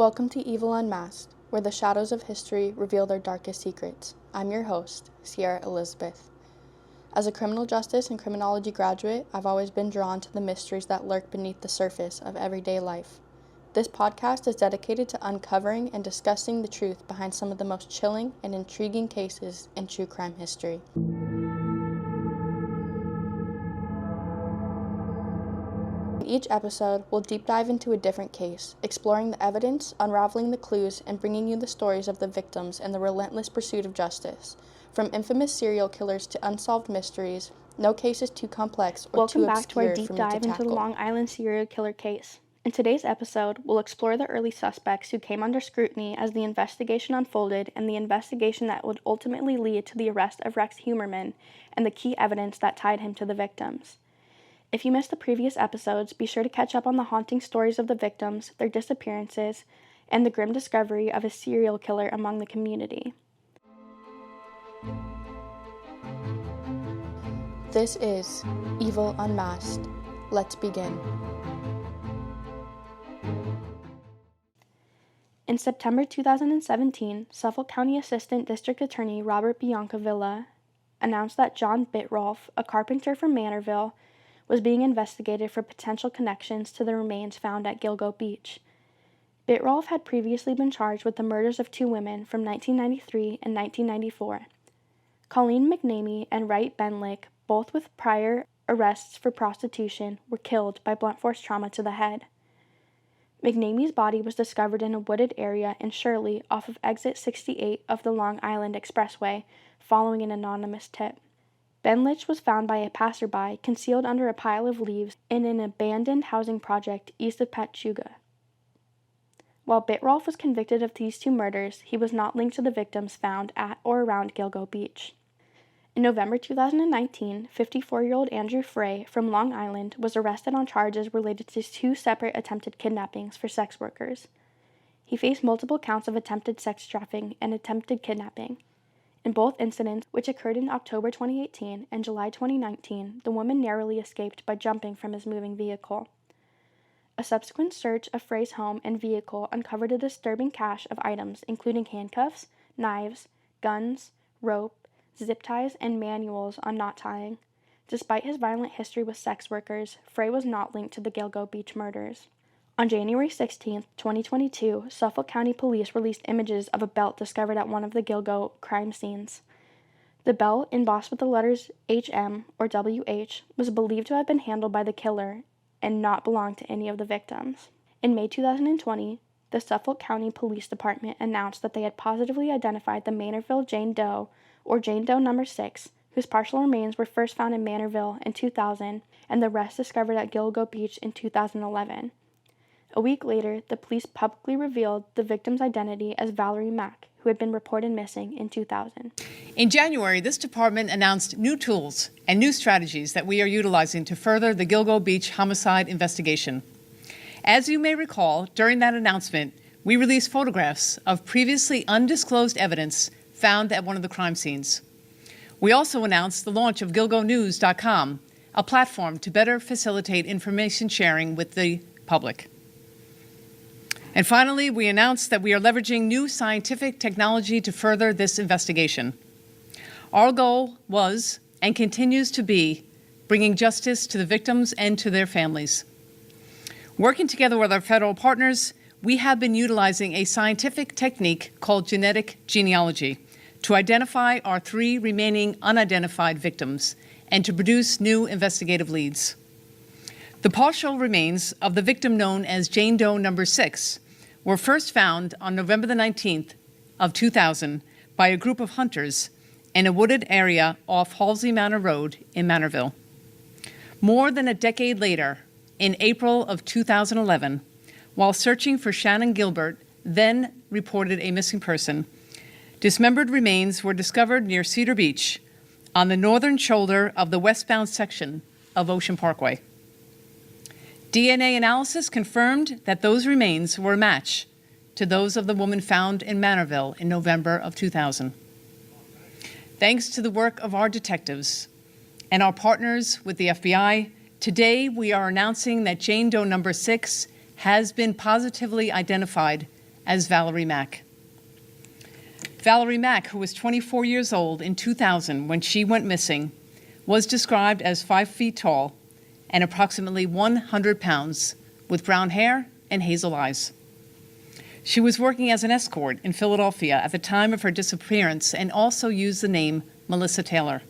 Welcome to Evil Unmasked, where the shadows of history reveal their darkest secrets. I'm your host, Sierra Elizabeth. As a criminal justice and criminology graduate, I've always been drawn to the mysteries that lurk beneath the surface of everyday life. This podcast is dedicated to uncovering and discussing the truth behind some of the most chilling and intriguing cases in true crime history. In each episode, we'll deep dive into a different case, exploring the evidence, unraveling the clues, and bringing you the stories of the victims and the relentless pursuit of justice. From infamous serial killers to unsolved mysteries, no case is too complex or too obscure for me to tackle. Welcome back to our deep dive into the Long Island serial killer case. In today's episode, we'll explore the early suspects who came under scrutiny as the investigation unfolded and the investigation that would ultimately lead to the arrest of Rex Heuermann and the key evidence that tied him to the victims. If you missed the previous episodes, be sure to catch up on the haunting stories of the victims, their disappearances, and the grim discovery of a serial killer among the community. This is Evil Unmasked. Let's begin. In September 2017, Suffolk County Assistant District Attorney Robert Biancavilla announced that John Bitrolf, a carpenter from Manorville, was being investigated for potential connections to the remains found at Gilgo Beach. Bitrolf had previously been charged with the murders of two women from 1993 and 1994. Colleen McNamee and Wright Benlick, both with prior arrests for prostitution, were killed by blunt force trauma to the head. McNamie's body was discovered in a wooded area in Shirley off of exit 68 of the Long Island Expressway following an anonymous tip. Benlich was found by a passerby concealed under a pile of leaves in an abandoned housing project east of Patchogue. While Bitrolf was convicted of these two murders, he was not linked to the victims found at or around Gilgo Beach. In November 2019, 54-year-old Andrew Frey from Long Island was arrested on charges related to two separate attempted kidnappings for sex workers. He faced multiple counts of attempted sex trafficking and attempted kidnapping. In both incidents, which occurred in October 2018 and July 2019, the woman narrowly escaped by jumping from his moving vehicle. A subsequent search of Frey's home and vehicle uncovered a disturbing cache of items, including handcuffs, knives, guns, rope, zip ties, and manuals on knot tying. Despite his violent history with sex workers, Frey was not linked to the Gilgo Beach murders. On January 16, 2022, Suffolk County Police released images of a belt discovered at one of the Gilgo crime scenes. The belt, embossed with the letters HM or WH, was believed to have been handled by the killer and not belong to any of the victims. In May 2020, the Suffolk County Police Department announced that they had positively identified the Manorville Jane Doe, or Jane Doe number 6, whose partial remains were first found in Manorville in 2000 and the rest discovered at Gilgo Beach in 2011. A week later, the police publicly revealed the victim's identity as Valerie Mack, who had been reported missing in 2000. In January, this department announced new tools and new strategies that we are utilizing to further the Gilgo Beach homicide investigation. As you may recall, during that announcement, we released photographs of previously undisclosed evidence found at one of the crime scenes. We also announced the launch of GilgoNews.com, a platform to better facilitate information sharing with the public. And finally, we announced that we are leveraging new scientific technology to further this investigation. Our goal was, and continues to be, bringing justice to the victims and to their families. Working together with our federal partners, we have been utilizing a scientific technique called genetic genealogy to identify our 3 remaining unidentified victims and to produce new investigative leads. The partial remains of the victim known as Jane Doe number 6 were first found on November the 19th of 2000 by a group of hunters in a wooded area off Halsey Manor Road in Manorville. More than a decade later, in April of 2011, while searching for Shannon Gilbert, then reported a missing person, dismembered remains were discovered near Cedar Beach on the northern shoulder of the westbound section of Ocean Parkway. DNA analysis confirmed that those remains were a match to those of the woman found in Manorville in November of 2000. Thanks to the work of our detectives and our partners with the FBI, today we are announcing that Jane Doe number 6 has been positively identified as Valerie Mack. Valerie Mack, who was 24 years old in 2000 when she went missing, was described as 5 feet tall and approximately 100 pounds, with brown hair and hazel eyes. She was working as an escort in Philadelphia at the time of her disappearance and also used the name Melissa Taylor.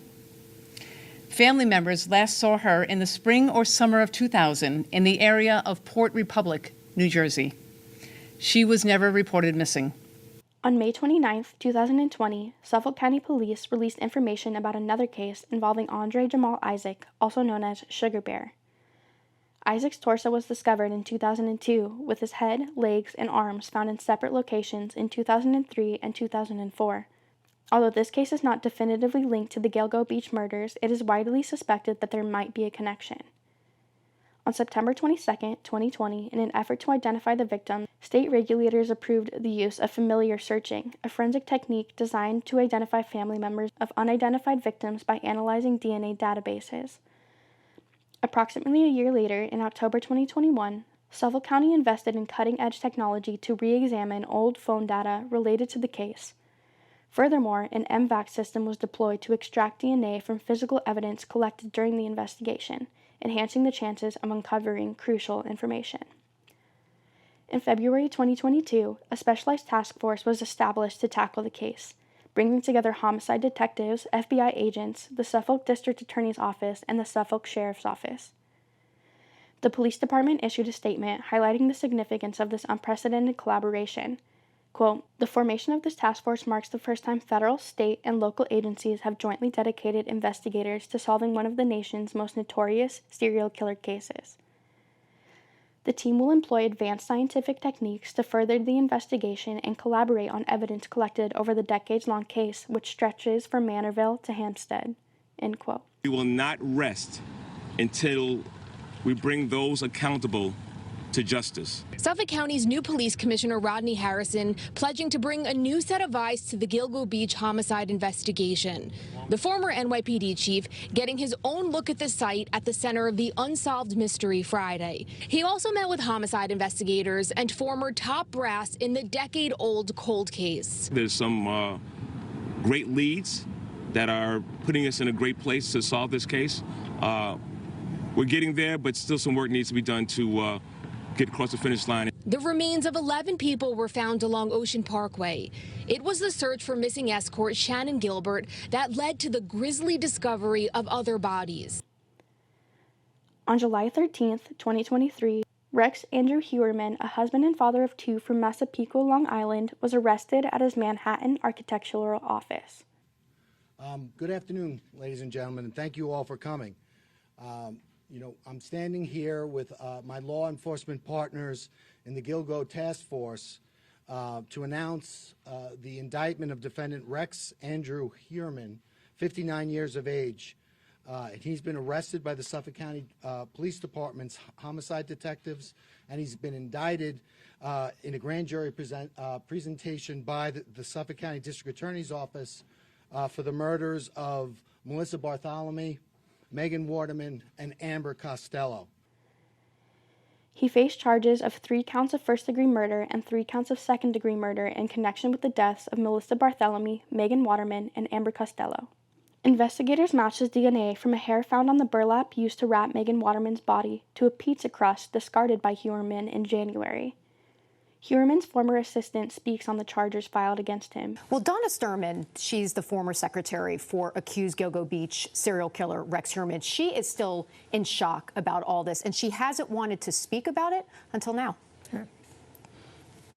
Family members last saw her in the spring or summer of 2000 in the area of Port Republic, New Jersey. She was never reported missing. On May 29, 2020, Suffolk County Police released information about another case involving Andre Jamal Isaac, also known as Sugar Bear. Isaac's torso was discovered in 2002, with his head, legs, and arms found in separate locations in 2003 and 2004. Although this case is not definitively linked to the Gilgo Beach murders, it is widely suspected that there might be a connection. On September 22, 2020, in an effort to identify the victim, state regulators approved the use of familiar searching, a forensic technique designed to identify family members of unidentified victims by analyzing DNA databases. Approximately a year later, in October 2021, Suffolk County invested in cutting-edge technology to re-examine old phone data related to the case. Furthermore, an MVAC system was deployed to extract DNA from physical evidence collected during the investigation, enhancing the chances of uncovering crucial information. In February 2022, a specialized task force was established to tackle the case, bringing together homicide detectives, FBI agents, the Suffolk District Attorney's Office, and the Suffolk Sheriff's Office. The police department issued a statement highlighting the significance of this unprecedented collaboration. Quote, "The formation of this task force marks the first time federal, state, and local agencies have jointly dedicated investigators to solving one of the nation's most notorious serial killer cases. The team will employ advanced scientific techniques to further the investigation and collaborate on evidence collected over the decades-long case, which stretches from Manorville to Hampstead." End quote. We will not rest until we bring those accountable to justice. Suffolk County's new police commissioner, Rodney Harrison, pledging to bring a new set of eyes to the Gilgo Beach homicide investigation. The former NYPD chief getting his own look at the site at the center of the unsolved mystery Friday. He also met with homicide investigators and former top brass in the decade-old cold case. There's some great leads that are putting us in a great place to solve this case. We're getting there, but still some work needs to be done to get across the finish line. The remains of 11 people were found along Ocean Parkway. It was the search for missing escort Shannon Gilbert that led to the grisly discovery of other bodies. On July 13, 2023, Rex Andrew Heuermann, a husband and father of 2 from Massapequa, Long Island, was arrested at his Manhattan architectural office. Good afternoon, ladies and gentlemen, and thank you all for coming. I'm standing here with my law enforcement partners in the Gilgo Task Force to announce the indictment of defendant Rex Andrew Heuermann, 59 years of age. He's been arrested by the Suffolk County Police Department's homicide detectives, and he's been indicted in a grand jury presentation by the Suffolk County District Attorney's Office for the murders of Melissa Bartholomew, Megan Waterman, and Amber Costello. He faced charges of 3 counts of first-degree murder and 3 counts of second-degree murder in connection with the deaths of Melissa Bartholomew, Megan Waterman, and Amber Costello. Investigators matched his DNA from a hair found on the burlap used to wrap Megan Waterman's body to a pizza crust discarded by Heuermann in January. Heuermann's former assistant speaks on the charges filed against him. Well, Donna Sturman, she's the former secretary for accused Gilgo Beach serial killer Rex Heuermann. She is still in shock about all this, and she hasn't wanted to speak about it until now.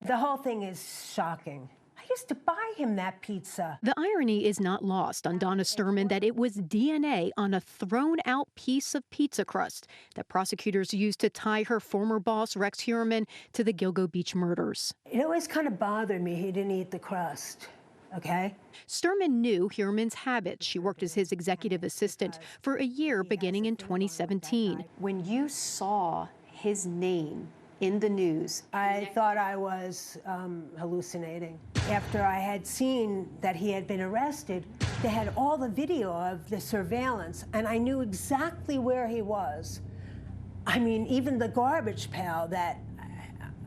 The whole thing is shocking. I used to buy him that pizza. The irony is not lost on Donna Sturman that it was DNA on a thrown-out piece of pizza crust that prosecutors used to tie her former boss, Rex Heuermann, to the Gilgo Beach murders. It always kind of bothered me he didn't eat the crust, okay? Sturman knew Heuermann's habits. She worked as his executive assistant for a year beginning in 2017. When you saw his name in the news, I thought I was hallucinating. After I had seen that he had been arrested, they had all the video of the surveillance, and I knew exactly where he was. I mean, even the garbage pail that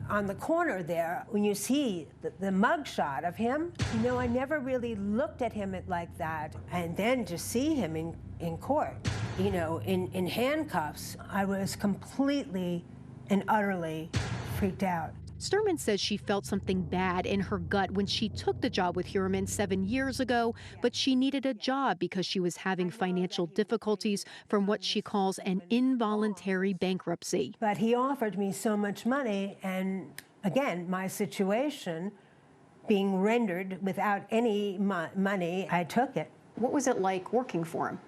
on the corner there, when you see the mugshot of him, I never really looked at him like that. And then to see him in court, in handcuffs, I was completely and utterly freaked out. Sturman says she felt something bad in her gut when she took the job with Heuermann 7 years ago, but she needed a job because she was having financial difficulties from what she calls an involuntary bankruptcy. But he offered me so much money, and again, my situation being rendered without any money, I took it. What was it like working for him?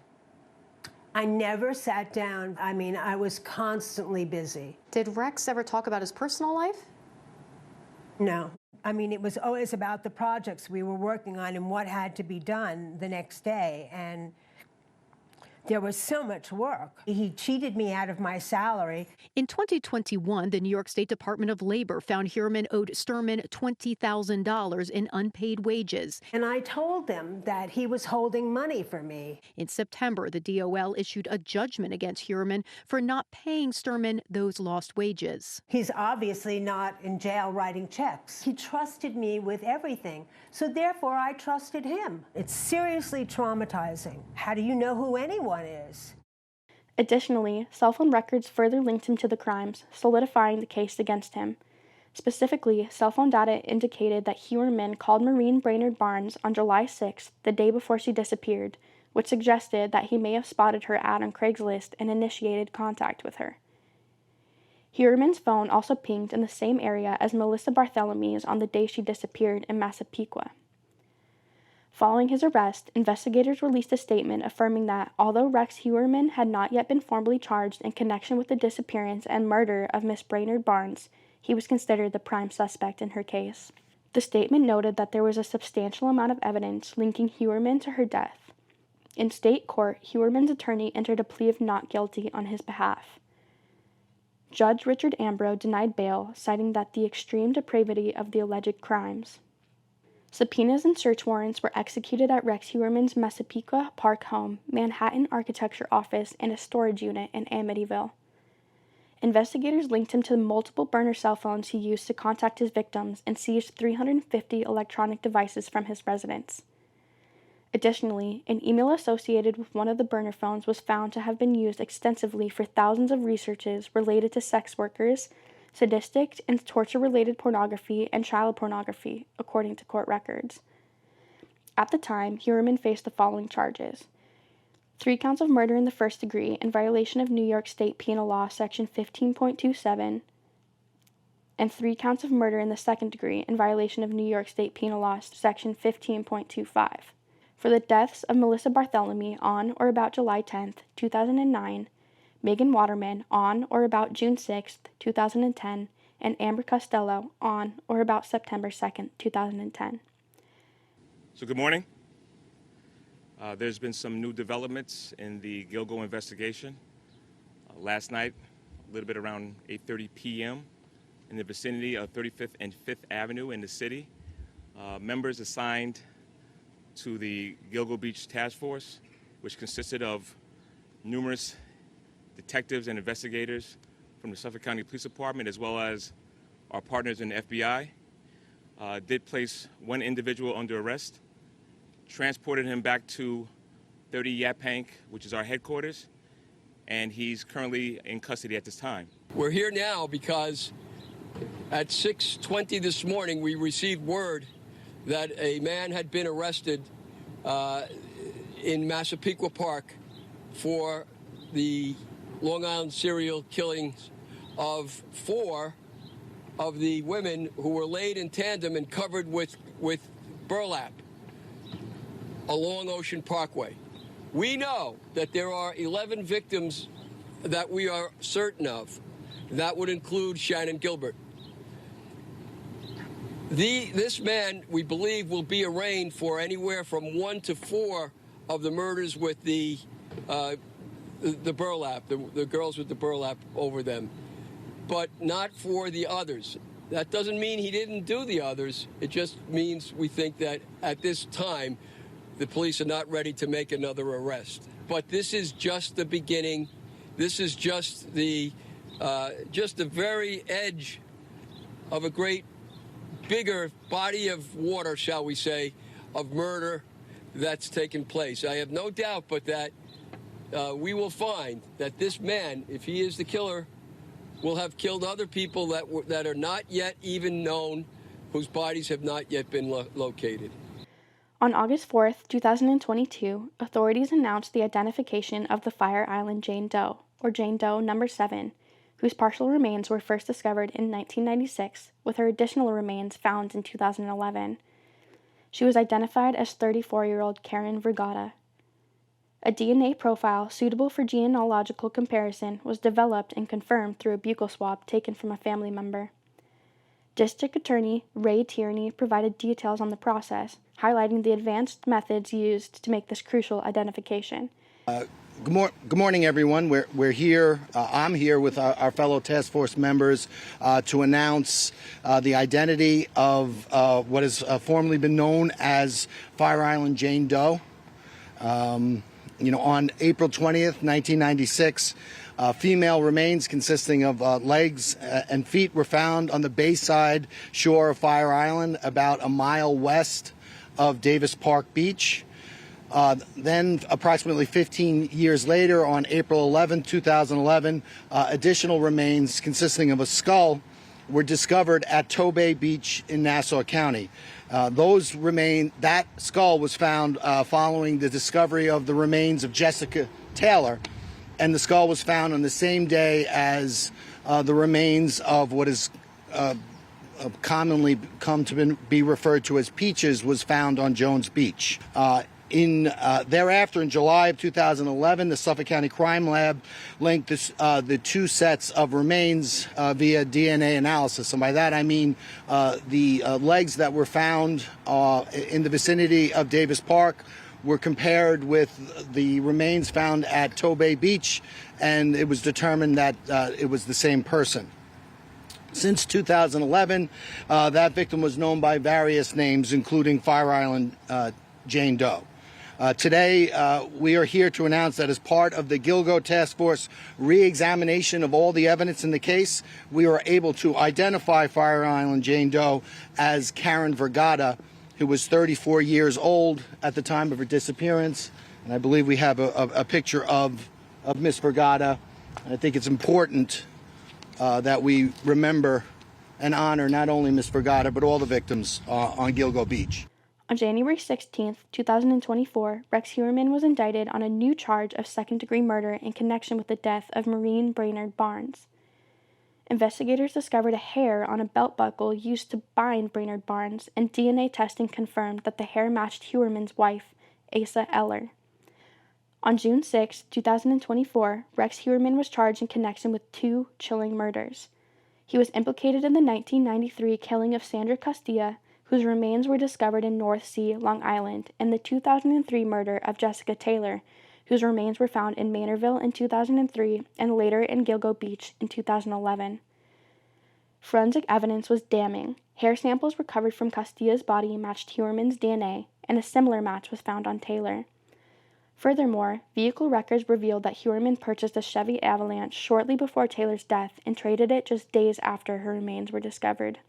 I never sat down. I was constantly busy. Did Rex ever talk about his personal life? No. It was always about the projects we were working on and what had to be done the next day. And there was so much work. He cheated me out of my salary. In 2021, the New York State Department of Labor found Heuermann owed Sturman $20,000 in unpaid wages. And I told them that he was holding money for me. In September, the DOL issued a judgment against Heuermann for not paying Sturman those lost wages. He's obviously not in jail writing checks. He trusted me with everything, so therefore I trusted him. It's seriously traumatizing. How do you know who anyone is? Additionally, cell phone records further linked him to the crimes, solidifying the case against him. Specifically, cell phone data indicated that Heuermann called Maureen Brainerd Barnes on July 6th, the day before she disappeared, which suggested that he may have spotted her ad on Craigslist and initiated contact with her. Heuermann's phone also pinged in the same area as Melissa Barthelomew's on the day she disappeared in Massapequa. Following his arrest, investigators released a statement affirming that, although Rex Heuermann had not yet been formally charged in connection with the disappearance and murder of Miss Brainerd Barnes, he was considered the prime suspect in her case. The statement noted that there was a substantial amount of evidence linking Heuermann to her death. In state court, Heuermann's attorney entered a plea of not guilty on his behalf. Judge Richard Ambrose denied bail, citing that the extreme depravity of the alleged crimes. Subpoenas and search warrants were executed at Rex Heuermann's Massapequa Park home, Manhattan architecture office, and a storage unit in Amityville. Investigators linked him to multiple burner cell phones he used to contact his victims and seized 350 electronic devices from his residence. Additionally, an email associated with one of the burner phones was found to have been used extensively for thousands of researches related to sex workers, sadistic and torture-related pornography, and child pornography, according to court records. At the time, Heuermann faced the following charges: 3 counts of murder in the first degree in violation of New York State Penal Law Section 15.27, and 3 counts of murder in the second degree in violation of New York State Penal Law Section 15.25. For the deaths of Melissa Bartholomew on or about July 10, 2009, Megan Waterman on or about June 6, 2010, and Amber Costello on or about September 2, 2010. So good morning. There's been some new developments in the Gilgo investigation. Last night, a little bit around 8:30 p.m., in the vicinity of 35th and 5th Avenue in the city, members assigned to the Gilgo Beach Task Force, which consisted of numerous detectives and investigators from the Suffolk County Police Department, as well as our partners in the FBI, did place one individual under arrest, transported him back to 30 Yaphank, which is our headquarters, and he's currently in custody at this time. We're here now because at 6:20 this morning, we received word that a man had been arrested in Massapequa Park for the Long Island serial killings of 4 of the women who were laid in tandem and covered with burlap along Ocean Parkway. We know that there are 11 victims that we are certain of. That would include Shannon Gilbert. This man, we believe, will be arraigned for anywhere from 1 to 4 of the murders with the burlap, the girls with the burlap over them, but not for the others. That doesn't mean he didn't do the others. It just means we think that at this time, the police are not ready to make another arrest. But this is just the beginning. This is just the very edge of a great, bigger body of water, shall we say, of murder that's taken place. I have no doubt but that we will find that this man, if he is the killer, will have killed other people that are not yet even known, whose bodies have not yet been located. On August 4th, 2022, authorities announced the identification of the Fire Island Jane Doe, or Jane Doe number 7, whose partial remains were first discovered in 1996, with her additional remains found in 2011. She was identified as 34-year-old Karen Vergata. A DNA profile suitable for genealogical comparison was developed and confirmed through a buccal swab taken from a family member. District Attorney Ray Tierney provided details on the process, highlighting the advanced methods used to make this crucial identification. Good morning, everyone. We're here. I'm here with our fellow task force members to announce the identity of what has formerly been known as Fire Island Jane Doe. On April 20th, 1996, female remains consisting of legs and feet were found on the bayside shore of Fire Island, about a mile west of Davis Park Beach. Then, approximately 15 years later, on April 11, 2011, additional remains consisting of a skull were discovered at Tobay Beach in Nassau County. That skull was found following the discovery of the remains of Jessica Taylor, and the skull was found on the same day as the remains of what is commonly come to be referred to as Peaches was found on Jones Beach. Thereafter, in July of 2011, the Suffolk County Crime Lab linked the two sets of remains via DNA analysis. And by that I mean the legs that were found in the vicinity of Davis Park were compared with the remains found at Tobay Beach, and it was determined that it was the same person. Since 2011, that victim was known by various names, including Fire Island Jane Doe. Today, we are here to announce that as part of the Gilgo Task Force re-examination of all the evidence in the case, we were able to identify Fire Island Jane Doe as Karen Vergata, who was 34 years old at the time of her disappearance. And I believe we have a picture of Miss Vergata. And I think it's important that we remember and honor not only Miss Vergata, but all the victims on Gilgo Beach. On January 16, 2024, Rex Heuermann was indicted on a new charge of second-degree murder in connection with the death of Maureen Brainerd Barnes. Investigators discovered a hair on a belt buckle used to bind Brainerd Barnes, and DNA testing confirmed that the hair matched Heuermann's wife, Asa Eller. On June 6, 2024, Rex Heuermann was charged in connection with two chilling murders. He was implicated in the 1993 killing of Sandra Castilla, whose remains were discovered in North Sea, Long Island, and the 2003 murder of Jessica Taylor, whose remains were found in Manorville in 2003 and later in Gilgo Beach in 2011. Forensic evidence was damning. Hair samples recovered from Castilla's body matched Heuermann's DNA, and a similar match was found on Taylor. Furthermore, vehicle records revealed that Heuermann purchased a Chevy Avalanche shortly before Taylor's death and traded it just days after her remains were discovered.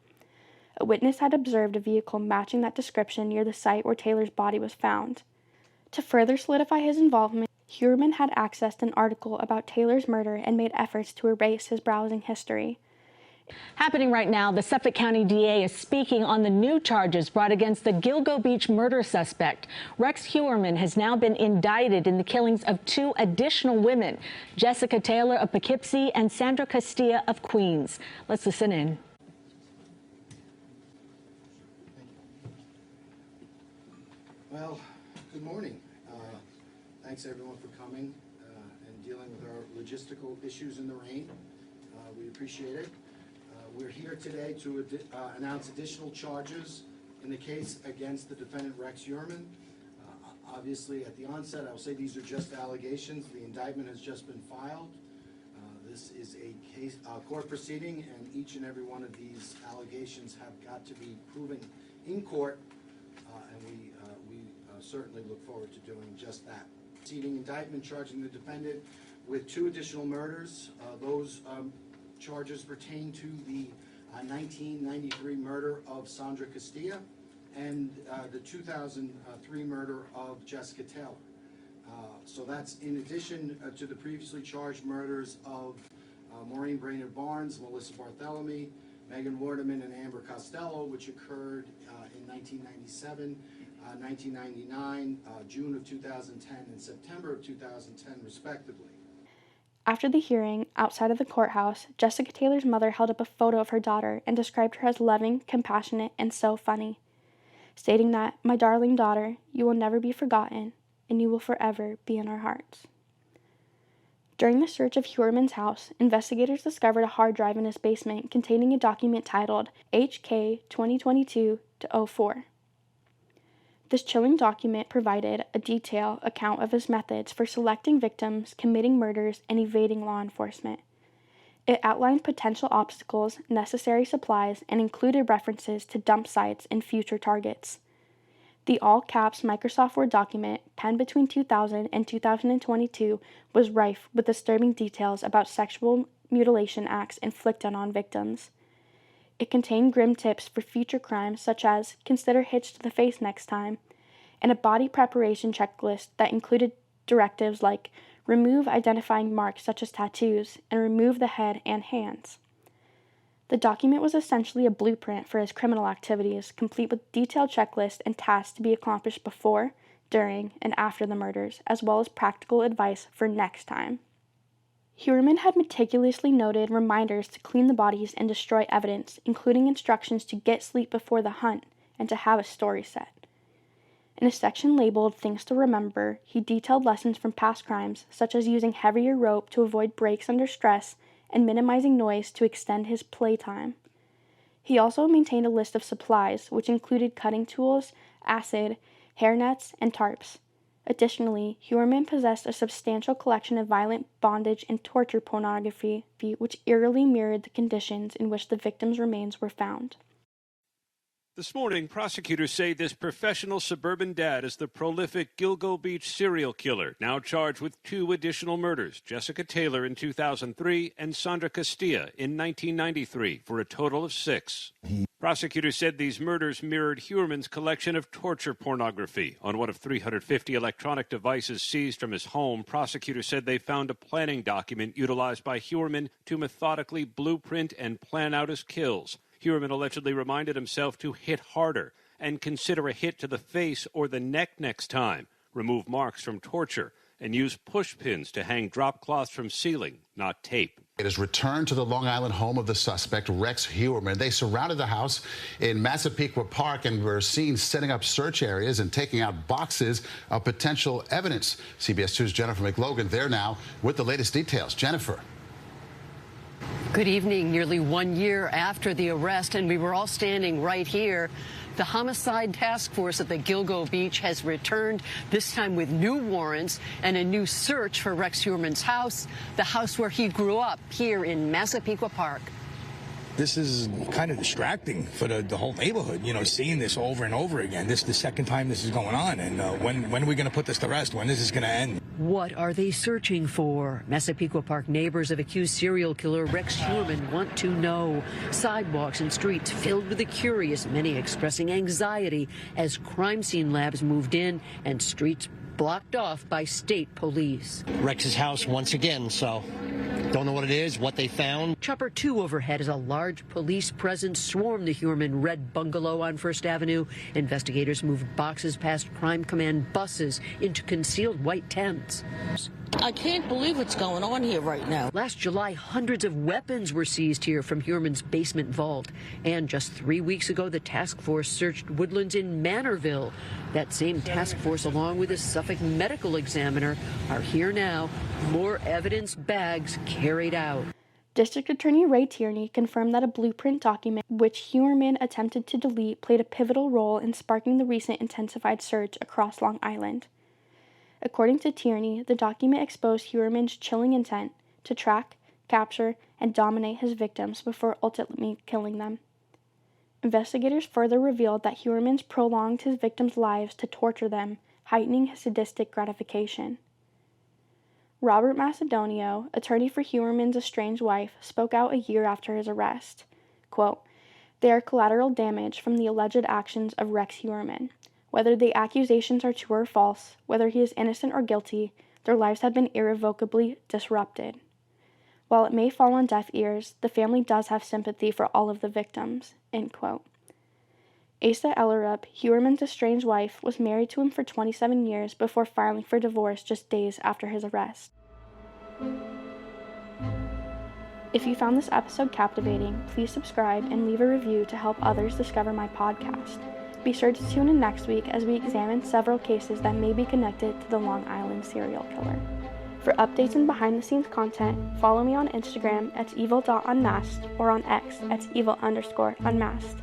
A witness had observed a vehicle matching that description near the site where Taylor's body was found. To further solidify his involvement, Heuermann had accessed an article about Taylor's murder and made efforts to erase his browsing history. Happening right now, the Suffolk County DA is speaking on the new charges brought against the Gilgo Beach murder suspect. Rex Heuermann has now been indicted in the killings of two additional women, Jessica Taylor of Poughkeepsie and Sandra Castilla of Queens. Let's listen in. Well, good morning. Thanks everyone for coming and dealing with our logistical issues in the rain. We appreciate it. We're here today to announce additional charges in the case against the defendant Rex Heuermann. Obviously, at the onset, I'll say these are just allegations. The indictment has just been filed. This is a case, court proceeding, and each and every one of these allegations have got to be proven in court, and we certainly look forward to doing just that. Proceeding indictment charging the defendant with two additional murders. Those charges pertain to the 1993 murder of Sandra Castilla, and the 2003 murder of Jessica Taylor. So that's in addition to the previously charged murders of Maureen Brainerd Barnes, Melissa Barthelemy, Megan Waterman, and Amber Costello, which occurred in 1997, 1999, June of 2010, and September of 2010, respectively. After the hearing, outside of the courthouse, Jessica Taylor's mother held up a photo of her daughter and described her as loving, compassionate, and so funny, stating that, "My darling daughter, you will never be forgotten, and you will forever be in our hearts." During the search of Heuermann's house, investigators discovered a hard drive in his basement containing a document titled HK 2022-04. This chilling document provided a detailed account of his methods for selecting victims, committing murders, and evading law enforcement. It outlined potential obstacles, necessary supplies, and included references to dump sites and future targets. The all-caps Microsoft Word document, penned between 2000 and 2022, was rife with disturbing details about sexual mutilation acts inflicted on victims. It contained grim tips for future crimes such as consider hits to the face next time, and a body preparation checklist that included directives like remove identifying marks such as tattoos and remove the head and hands. The document was essentially a blueprint for his criminal activities, complete with detailed checklists and tasks to be accomplished before, during, and after the murders, as well as practical advice for next time. Heuermann had meticulously noted reminders to clean the bodies and destroy evidence, including instructions to get sleep before the hunt and to have a story set. In a section labeled Things to Remember, he detailed lessons from past crimes, such as using heavier rope to avoid breaks under stress and minimizing noise to extend his playtime. He also maintained a list of supplies, which included cutting tools, acid, hairnets, and tarps. Additionally, Heuermann possessed a substantial collection of violent bondage and torture pornography, which eerily mirrored the conditions in which the victims' remains were found. This morning, prosecutors say this professional suburban dad is the prolific Gilgo Beach serial killer, now charged with 2 additional murders, Jessica Taylor in 2003 and Sandra Castilla in 1993, for a total of 6. Prosecutors said these murders mirrored Heuermann's collection of torture pornography. On one of 350 electronic devices seized from his home, prosecutors said they found a planning document utilized by Heuermann to methodically blueprint and plan out his kills. Heuermann allegedly reminded himself to hit harder and consider a hit to the face or the neck next time, remove marks from torture, and use push pins to hang drop cloths from ceiling, not tape. It is returned to the Long Island home of the suspect, Rex Heuermann. They surrounded the house in Massapequa Park and were seen setting up search areas and taking out boxes of potential evidence. CBS 2's Jennifer McLogan there now with the latest details. Jennifer. Good evening. Nearly 1 year after the arrest, and we were all standing right here. The homicide task force at the Gilgo Beach has returned, this time with new warrants and a new search for Rex Heuermann's house, the house where he grew up here in Massapequa Park. This is kind of distracting for the whole neighborhood, you know, seeing this over and over again. This is the second time this is going on, and when are we going to put this to rest? When is this going to end? What are they searching for? Massapequa Park neighbors of accused serial killer Rex Heuermann want to know. Sidewalks and streets filled with the curious, many expressing anxiety as crime scene labs moved in and streets blocked off by state police. Rex's house once again, so don't know what it is, what they found. Chopper 2 overhead as a large police presence swarmed the Heuermann red bungalow on First Avenue. Investigators moved boxes past Crime Command buses into concealed white tents. I can't believe what's going on here right now. Last July, hundreds of weapons were seized here from Heuermann's basement vault. And just 3 weeks ago, the task force searched woodlands in Manorville. That same task force, along with a Suffolk medical examiner, are here now. More evidence bags carried out. District Attorney Ray Tierney confirmed that a blueprint document, which Heuermann attempted to delete, played a pivotal role in sparking the recent intensified search across Long Island. According to Tierney, the document exposed Heuermann's chilling intent to track, capture, and dominate his victims before ultimately killing them. Investigators further revealed that Heuermann prolonged his victims' lives to torture them, heightening his sadistic gratification. Robert Macedonio, attorney for Heuermann's estranged wife, spoke out a year after his arrest. Quote, "They are collateral damage from the alleged actions of Rex Heuermann. Whether the accusations are true or false, whether he is innocent or guilty, their lives have been irrevocably disrupted." While it may fall on deaf ears, the family does have sympathy for all of the victims. End quote. Asa Ellerup, Heuermann's estranged wife, was married to him for 27 years before filing for divorce just days after his arrest. If you found this episode captivating, please subscribe and leave a review to help others discover my podcast. Be sure to tune in next week as we examine several cases that may be connected to the Long Island serial killer. For updates and behind-the-scenes content, follow me on Instagram at evil.unmasked or on X at evil_unmasked.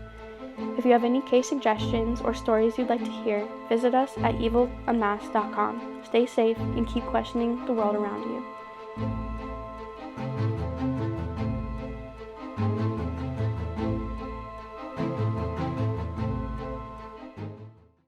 If you have any case suggestions or stories you'd like to hear, visit us at evilunmasked.com. Stay safe and keep questioning the world around you.